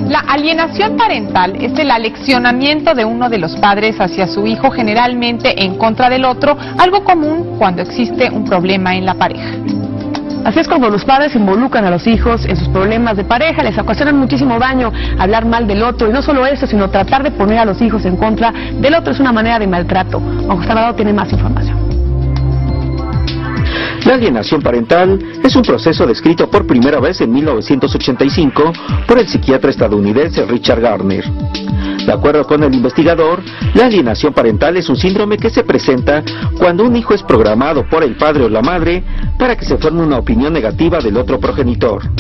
La alienación parental es el aleccionamiento de uno de los padres hacia su hijo, generalmente en contra del otro, algo común cuando existe un problema en la pareja. Así es cuando los padres involucran a los hijos en sus problemas de pareja, les ocasionan muchísimo daño hablar mal del otro, y no solo eso, sino tratar de poner a los hijos en contra del otro es una manera de maltrato. Juan Salvador tiene más información. La alienación parental es un proceso descrito por primera vez en 1985 por el psiquiatra estadounidense Richard Gardner. De acuerdo con el investigador, la alienación parental es un síndrome que se presenta cuando un hijo es programado por el padre o la madre para que se forme una opinión negativa del otro progenitor.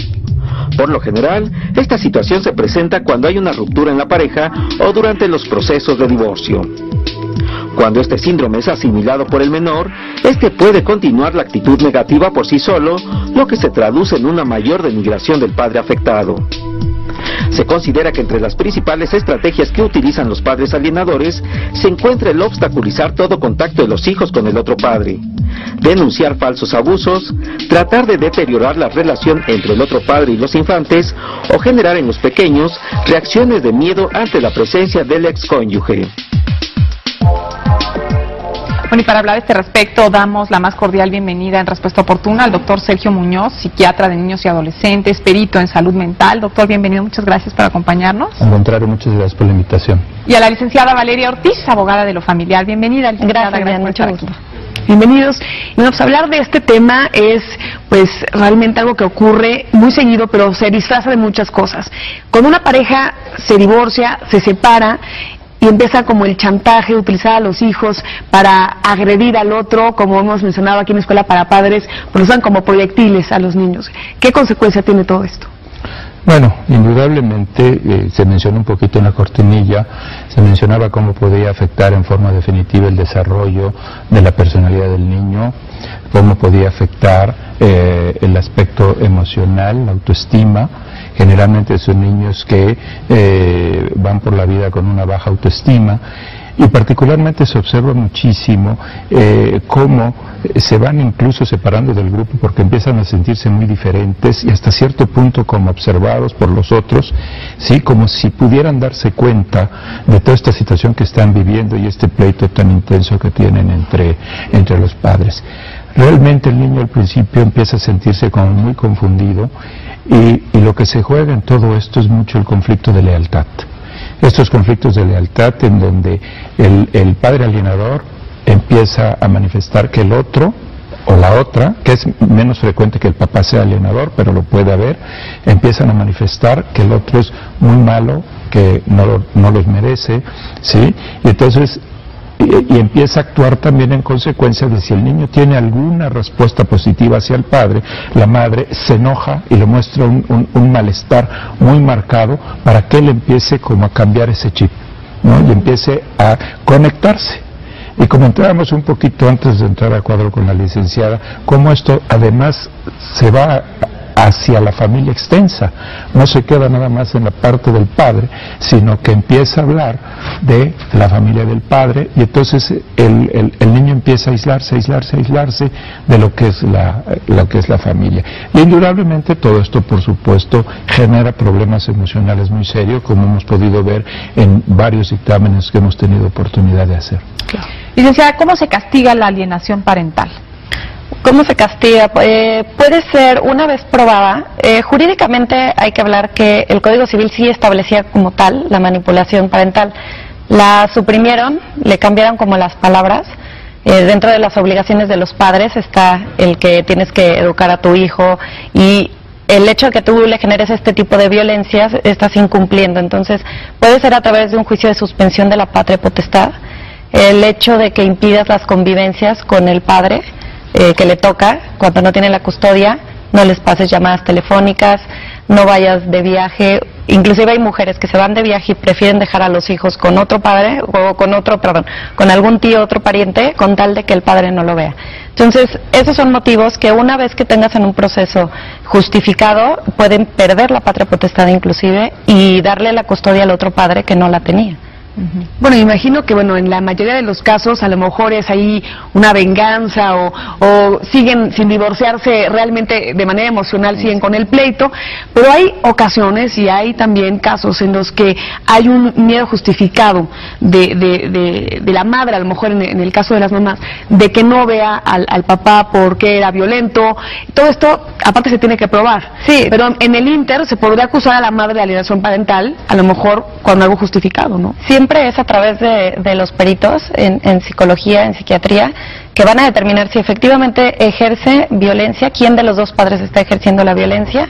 Por lo general, esta situación se presenta cuando hay una ruptura en la pareja o durante los procesos de divorcio. Cuando este síndrome es asimilado por el menor, este puede continuar la actitud negativa por sí solo, lo que se traduce en una mayor denigración del padre afectado. Se considera que entre las principales estrategias que utilizan los padres alienadores se encuentra el obstaculizar todo contacto de los hijos con el otro padre, denunciar falsos abusos, tratar de deteriorar la relación entre el otro padre y los infantes o generar en los pequeños reacciones de miedo ante la presencia del excónyuge. Bueno, y para hablar de este respecto, damos la más cordial bienvenida en Respuesta Oportuna al doctor Sergio Muñoz, psiquiatra de niños y adolescentes, perito en salud mental. Doctor, bienvenido, muchas gracias por acompañarnos. Al contrario, muchas gracias por la invitación. Y a la licenciada Valeria Ortiz, abogada de lo familiar. Bienvenida, licenciada. Gracias por estar aquí. Bienvenidos. Y bueno, pues hablar de este tema es pues realmente algo que ocurre muy seguido, pero se disfraza de muchas cosas. Cuando una pareja se divorcia, se separa, y empieza como el chantaje, utilizar a los hijos para agredir al otro, como hemos mencionado aquí en Escuela para Padres, pues usan como proyectiles a los niños. ¿Qué consecuencia tiene todo esto? Bueno, indudablemente se mencionó un poquito en la cortinilla, se mencionaba cómo podía afectar en forma definitiva el desarrollo de la personalidad del niño, cómo podía afectar el aspecto emocional, la autoestima. Generalmente son niños que van por la vida con una baja autoestima, y particularmente se observa muchísimo cómo se van incluso separando del grupo porque empiezan a sentirse muy diferentes y hasta cierto punto como observados por los otros, sí, como si pudieran darse cuenta de toda esta situación que están viviendo y este pleito tan intenso que tienen entre los padres. Realmente el niño al principio empieza a sentirse como muy confundido, y lo que se juega en todo esto es mucho el conflicto de lealtad. Estos conflictos de lealtad en donde el padre alienador empieza a manifestar que el otro o la otra, que es menos frecuente que el papá sea alienador, pero lo puede haber, empiezan a manifestar que el otro es muy malo, que no los merece, ¿sí? Y entonces y empieza a actuar también en consecuencia de si el niño tiene alguna respuesta positiva hacia el padre, la madre se enoja y le muestra un malestar muy marcado para que él empiece como a cambiar ese chip, ¿no? Y empiece a conectarse. Y comentábamos un poquito antes de entrar a cuadro con la licenciada, cómo esto además se va hacia la familia extensa, no se queda nada más en la parte del padre, sino que empieza a hablar de la familia del padre, y entonces el niño empieza a aislarse de lo que es la familia. Y indudablemente todo esto, por supuesto, genera problemas emocionales muy serios, como hemos podido ver en varios dictámenes que hemos tenido oportunidad de hacer. Licenciada, ¿cómo se castiga la alienación parental? ¿Cómo se castiga? Puede ser, una vez probada, jurídicamente hay que hablar que el Código Civil sí establecía como tal la manipulación parental. La suprimieron, le cambiaron como las palabras. Dentro de las obligaciones de los padres está el que tienes que educar a tu hijo, y el hecho de que tú le generes este tipo de violencias estás incumpliendo. Entonces puede ser a través de un juicio de suspensión de la patria potestad, el hecho de que impidas las convivencias con el padre que le toca cuando no tiene la custodia, no les pases llamadas telefónicas, no vayas de viaje. Inclusive hay mujeres que se van de viaje y prefieren dejar a los hijos con otro padre o con algún tío, otro pariente, con tal de que el padre no lo vea. Entonces, esos son motivos que una vez que tengas en un proceso justificado, pueden perder la patria potestad inclusive y darle la custodia al otro padre que no la tenía. Bueno, imagino que en la mayoría de los casos a lo mejor es ahí una venganza o siguen sin divorciarse realmente de manera emocional, siguen con el pleito, pero hay ocasiones y hay también casos en los que hay un miedo justificado de la madre, a lo mejor en el caso de las mamás, de que no vea al papá porque era violento. Todo esto aparte se tiene que probar. Sí. Pero en el inter se podría acusar a la madre de alienación parental, a lo mejor con algo justificado, ¿no? Siempre es a través de los peritos en psicología, en psiquiatría, que van a determinar si efectivamente ejerce violencia, quién de los dos padres está ejerciendo la violencia.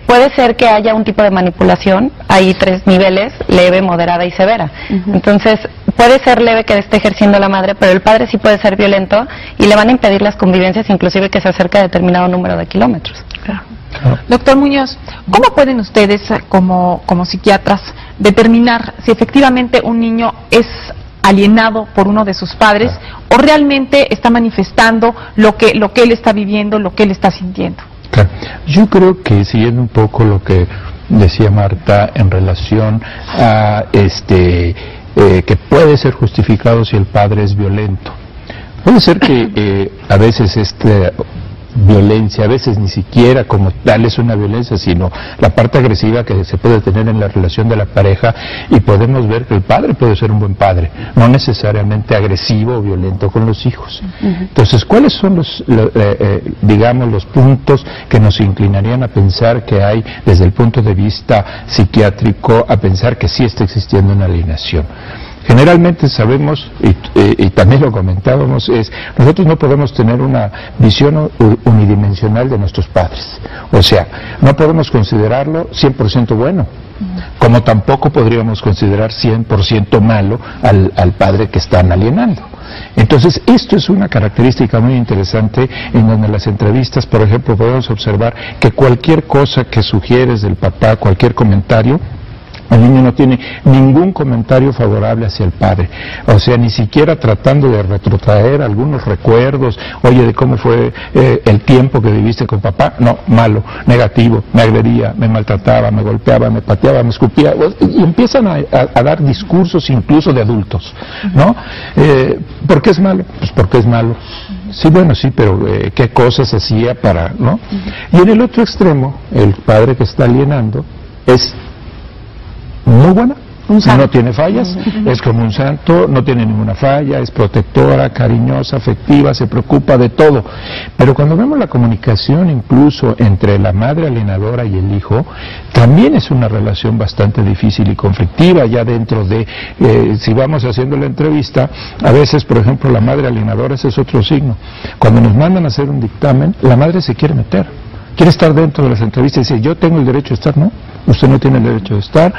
Puede ser que haya un tipo de manipulación, hay 3 niveles, leve, moderada y severa. Entonces, puede ser leve que esté ejerciendo la madre, pero el padre sí puede ser violento y le van a impedir las convivencias, inclusive que se acerque a determinado número de kilómetros. Claro. Doctor Muñoz, ¿cómo pueden ustedes como psiquiatras determinar si efectivamente un niño es alienado por uno de sus padres o realmente está manifestando lo que él está viviendo, lo que él está sintiendo? Claro. Yo creo que siguiendo un poco lo que decía Marta en relación a que puede ser justificado si el padre es violento. Puede ser que a veces violencia, a veces ni siquiera como tal es una violencia, sino la parte agresiva que se puede tener en la relación de la pareja, y podemos ver que el padre puede ser un buen padre, no necesariamente agresivo o violento con los hijos. Entonces, ¿cuáles son los puntos que nos inclinarían a pensar que hay, desde el punto de vista psiquiátrico, a pensar que sí está existiendo una alienación? Generalmente sabemos, y también lo comentábamos, nosotros no podemos tener una visión unidimensional de nuestros padres. O sea, no podemos considerarlo 100% bueno, como tampoco podríamos considerar 100% malo al padre que están alienando. Entonces, esto es una característica muy interesante en donde en las entrevistas, por ejemplo, podemos observar que cualquier cosa que sugieres del papá, cualquier comentario, el niño no tiene ningún comentario favorable hacia el padre, o sea, ni siquiera tratando de retrotraer algunos recuerdos, oye, de cómo fue el tiempo que viviste con papá. No, malo, negativo, me agredía, me maltrataba, me golpeaba, me pateaba, me escupía, y empiezan a dar discursos incluso de adultos, ¿no? ¿Por qué es malo? Pues porque es malo. Sí, bueno, sí, pero ¿qué cosas hacía para, no? Y en el otro extremo, el padre que está alienando es muy buena, no tiene fallas, es como un santo, no tiene ninguna falla, es protectora, cariñosa, afectiva, se preocupa de todo. Pero cuando vemos la comunicación incluso entre la madre alienadora y el hijo, también es una relación bastante difícil y conflictiva. Ya dentro de, si vamos haciendo la entrevista, a veces, por ejemplo, la madre alienadora, ese es otro signo. Cuando nos mandan a hacer un dictamen, la madre se quiere meter, quiere estar dentro de las entrevistas y dice, yo tengo el derecho de estar. No, usted no tiene el derecho de estar,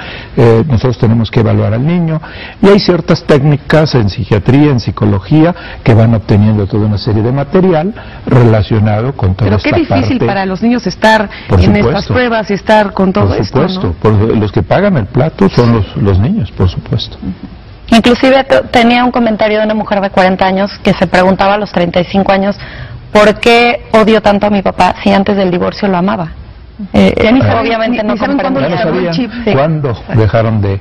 nosotros tenemos que evaluar al niño, y hay ciertas técnicas en psiquiatría, en psicología, que van obteniendo toda una serie de material relacionado con toda esta parte. Pero qué difícil para los niños estar en estas pruebas y estar con todo esto, ¿no? Por supuesto, los que pagan el plato son los niños, por supuesto. Inclusive tenía un comentario de una mujer de 40 años que se preguntaba a los 35 años, ¿por qué odio tanto a mi papá si antes del divorcio lo amaba? Obviamente no comprendía. ¿Cuándo dejaron de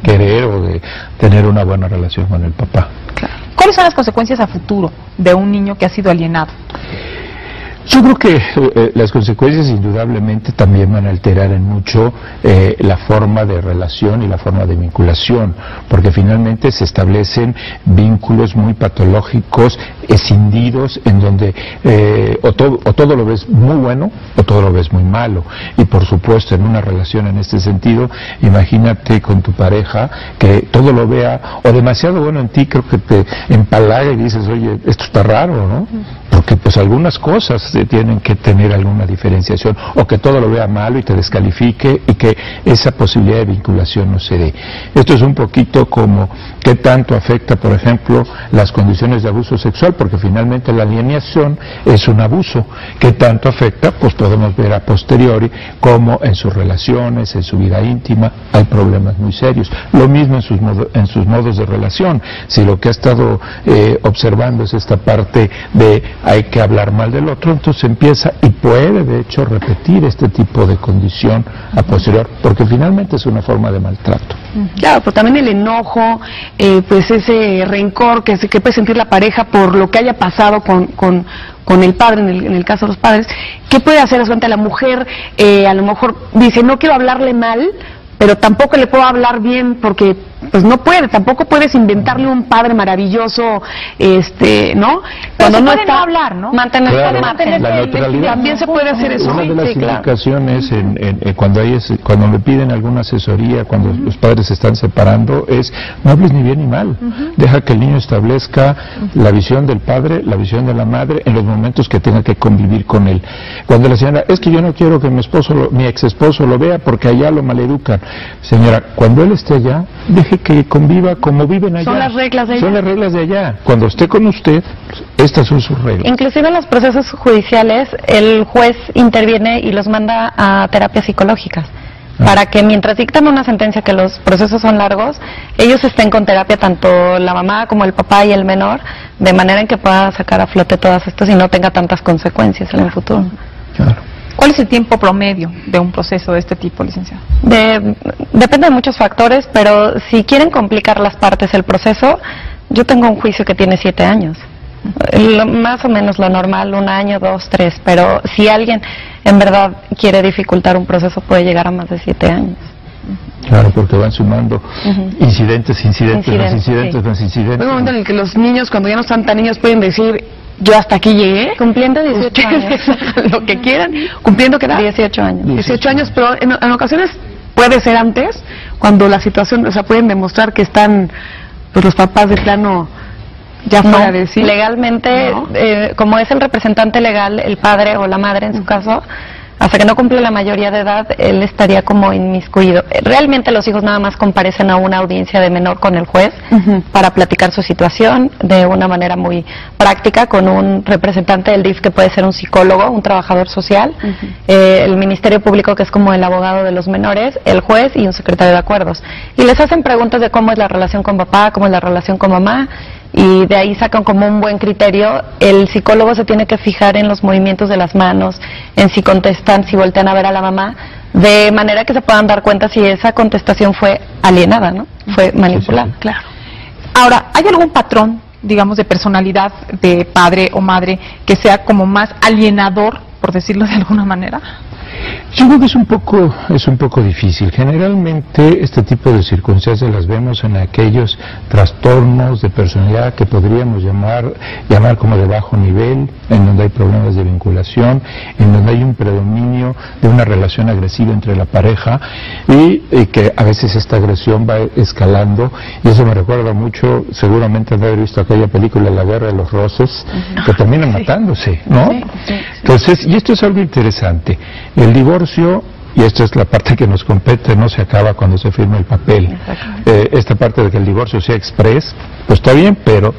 querer o de tener una buena relación con el papá? Claro. ¿Cuáles son las consecuencias a futuro de un niño que ha sido alienado? Yo creo que las consecuencias indudablemente también van a alterar en mucho la forma de relación y la forma de vinculación, porque finalmente se establecen vínculos muy patológicos, escindidos, en donde o todo lo ves muy bueno o todo lo ves muy malo. Y por supuesto, en una relación en este sentido, imagínate con tu pareja que todo lo vea o demasiado bueno en ti, creo que te empalaga y dices, oye, esto está raro, ¿no? Porque pues algunas cosas tienen que tener alguna diferenciación, o que todo lo vea malo y te descalifique y que esa posibilidad de vinculación no se dé. Esto es un poquito como qué tanto afecta, por ejemplo, las condiciones de abuso sexual, porque finalmente la alienación es un abuso. ¿Qué tanto afecta? Pues podemos ver a posteriori cómo en sus relaciones, en su vida íntima, hay problemas muy serios. Lo mismo en sus modos de relación. Si lo que ha estado observando es esta parte de hay que hablar mal del otro, entonces empieza y puede de hecho repetir este tipo de condición a posterior, porque finalmente es una forma de maltrato. Claro, pero también el enojo, pues ese rencor que puede sentir la pareja por lo que haya pasado con el padre, en el caso de los padres. ¿Qué puede hacer ante la mujer? A lo mejor dice, no quiero hablarle mal, pero tampoco le puedo hablar bien porque pues no puede, tampoco puedes inventarle un padre maravilloso, ¿no? Cuando no está hablar, ¿no? Mantener la neutralidad. También se puede hacer eso. Una de las indicaciones cuando me piden alguna asesoría, cuando los padres se están separando, es no hables ni bien ni mal. Deja que el niño establezca la visión del padre, la visión de la madre en los momentos que tenga que convivir con él. Cuando la señora, es que yo no quiero que mi ex esposo lo vea porque allá lo maleducan. Señora, cuando él esté allá, deje que conviva como viven allá. Son las reglas de allá. Son las reglas de allá. Cuando esté con usted, estas son sus reglas. Inclusive en los procesos judiciales, el juez interviene y los manda a terapias psicológicas. Para que mientras dictan una sentencia, que los procesos son largos, ellos estén con terapia, tanto la mamá como el papá y el menor, de manera en que pueda sacar a flote todas estas y no tenga tantas consecuencias en el futuro. Claro. ¿Cuál es el tiempo promedio de un proceso de este tipo, licenciado? Depende de muchos factores, pero si quieren complicar las partes el proceso, yo tengo un juicio que tiene 7 años. Más o menos lo normal, 1 año, 2, 3, pero si alguien en verdad quiere dificultar un proceso puede llegar a más de 7 años. Claro, porque van sumando incidentes. Hay un momento en el que los niños, cuando ya no están tan niños, pueden decir, yo hasta aquí llegué. Cumpliendo 18 años. Lo que quieran. ¿Cumpliendo qué edad? 18 años. 18 años, pero en ocasiones puede ser antes, cuando la situación, o sea, pueden demostrar que están, pues los papás de plano ya fuera de sí. Legalmente, ¿no? Como es el representante legal, el padre o la madre en su caso, hasta que no cumple la mayoría de edad, él estaría como inmiscuido. Realmente los hijos nada más comparecen a una audiencia de menor con el juez para platicar su situación de una manera muy práctica con un representante del DIF que puede ser un psicólogo, un trabajador social, el Ministerio Público que es como el abogado de los menores, el juez y un secretario de acuerdos. Y les hacen preguntas de cómo es la relación con papá, cómo es la relación con mamá, y de ahí sacan como un buen criterio. El psicólogo se tiene que fijar en los movimientos de las manos, en si contestan, si voltean a ver a la mamá, de manera que se puedan dar cuenta si esa contestación fue alienada, ¿no? Fue manipulada. Sí, claro. Ahora, ¿hay algún patrón, digamos, de personalidad de padre o madre que sea como más alienador, por decirlo de alguna manera? Yo creo que es un poco difícil. Generalmente este tipo de circunstancias las vemos en aquellos trastornos de personalidad que podríamos llamar como de bajo nivel, en donde hay problemas de vinculación, en donde hay un predominio de una relación agresiva entre la pareja y que a veces esta agresión va escalando, y eso me recuerda mucho, seguramente de haber visto aquella película La Guerra de los Roses, que terminan matándose, ¿no? Entonces, y esto es algo interesante. El divorcio, y esta es la parte que nos compete, no se acaba cuando se firma el papel. Esta parte de que el divorcio sea express, pues está bien, pero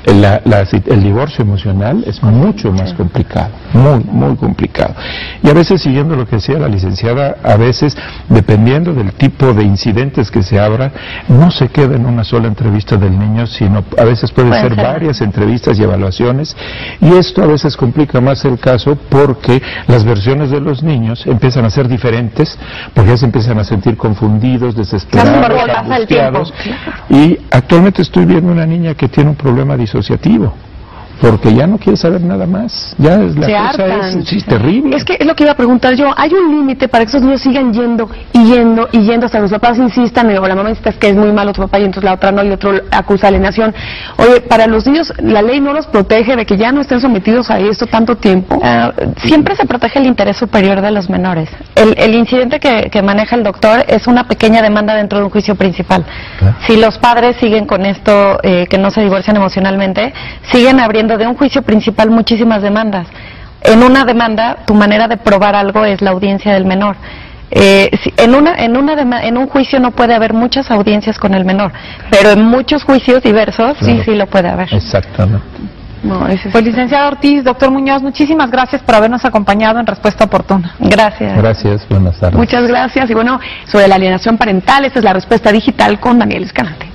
el divorcio emocional es mucho más complicado, muy complicado. Y a veces, siguiendo lo que decía la licenciada, a veces, dependiendo del tipo de incidentes que se abran, no se queda en una sola entrevista del niño, sino a veces pueden ser varias entrevistas y evaluaciones, y esto a veces complica más el caso porque las versiones de los niños empiezan a ser diferentes, porque ya se empiezan a sentir confundidos, desesperados, angustiados. Y actualmente estoy viendo una niña que tiene un problema disociativo, porque ya no quiere saber nada más. Ya la cosa es terrible. Es que es lo que iba a preguntar yo. ¿Hay un límite para que esos niños sigan yendo hasta que los papás insistan, o la mamá insista que es muy malo tu papá y entonces la otra no, y el otro acusa alienación? Oye, para los niños la ley no los protege de que ya no estén sometidos a esto tanto tiempo. Siempre se protege el interés superior de los menores. El incidente que maneja el doctor es una pequeña demanda dentro de un juicio principal. Si los padres siguen con esto, que no se divorcian emocionalmente, siguen abriendo de un juicio principal muchísimas demandas. En una demanda, tu manera de probar algo es la audiencia del menor. En un juicio no puede haber muchas audiencias con el menor, pero en muchos juicios diversos sí lo puede haber. Exactamente. Pues licenciado Ortiz, doctor Muñoz, muchísimas gracias por habernos acompañado en Respuesta Oportuna. Gracias. Gracias, buenas tardes. Muchas gracias. Y bueno, sobre la alienación parental, esta es la respuesta digital con Daniel Escalante.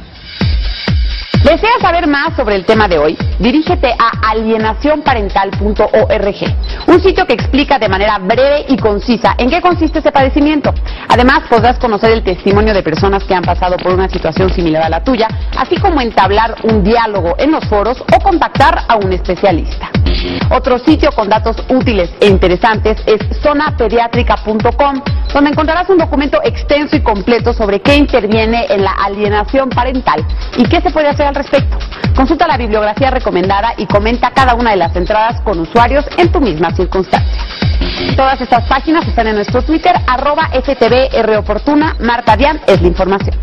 ¿Deseas saber más sobre el tema de hoy? Dirígete a alienacionparental.org, un sitio que explica de manera breve y concisa en qué consiste ese padecimiento. Además, podrás conocer el testimonio de personas que han pasado por una situación similar a la tuya, así como entablar un diálogo en los foros o contactar a un especialista. Otro sitio con datos útiles e interesantes es zonapediatrica.com, donde encontrarás un documento extenso y completo sobre qué interviene en la alienación parental y qué se puede hacer al respecto. Consulta la bibliografía recomendada y comenta cada una de las entradas con usuarios en tu misma circunstancia. Todas estas páginas están en nuestro Twitter, @FTVRoportuna. Marta Dian es la información.